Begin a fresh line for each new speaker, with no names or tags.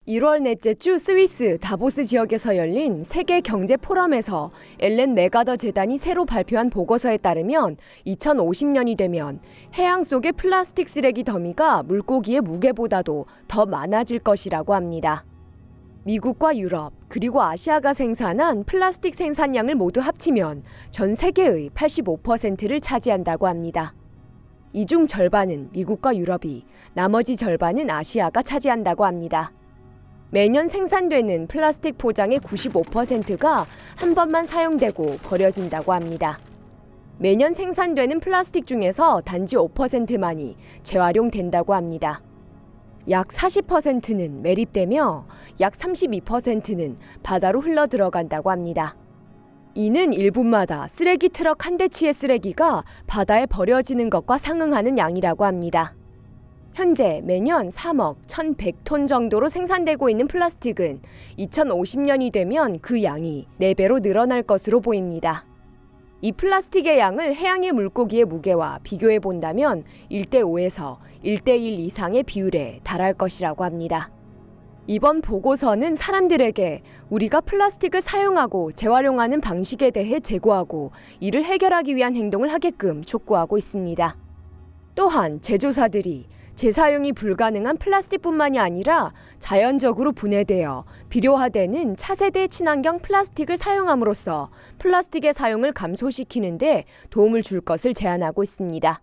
1월 넷째 주 스위스 다보스 지역에서 열린 세계 경제 포럼에서 엘렌 메가더 재단이 새로 발표한 보고서에 따르면 2050년이 되면 해양 속의 플라스틱 쓰레기 더미가 물고기의 무게보다도 더 많아질 것이라고 합니다. 미국과 유럽, 그리고 아시아가 생산한 플라스틱 생산량을 모두 합치면 전 세계의 85%를 차지한다고 합니다. 이 중 절반은 미국과 유럽이, 나머지 절반은 아시아가 차지한다고 합니다. 매년 생산되는 플라스틱 포장의 95%가 한 번만 사용되고 버려진다고 합니다. 매년 생산되는 플라스틱 중에서 단지 5%만이 재활용된다고 합니다. 약 40%는 매립되며 약 32%는 바다로 흘러 들어간다고 합니다. 이는 1분마다 쓰레기 트럭 한 대치의 쓰레기가 바다에 버려지는 것과 상응하는 양이라고 합니다. 현재 매년 3억 1,100톤 정도로 생산되고 있는 플라스틱은 2050년이 되면 그 양이 4배로 늘어날 것으로 보입니다. 이 플라스틱의 양을 해양의 물고기의 무게와 비교해 본다면 1대5에서 1대1 이상의 비율에 달할 것이라고 합니다. 이번 보고서는 사람들에게 우리가 플라스틱을 사용하고 재활용하는 방식에 대해 제고하고 이를 해결하기 위한 행동을 하게끔 촉구하고 있습니다. 또한 제조사들이 재사용이 불가능한 플라스틱뿐만이 아니라 자연적으로 분해되어 비료화되는 차세대 친환경 플라스틱을 사용함으로써 플라스틱의 사용을 감소시키는 데 도움을 줄 것을 제안하고 있습니다.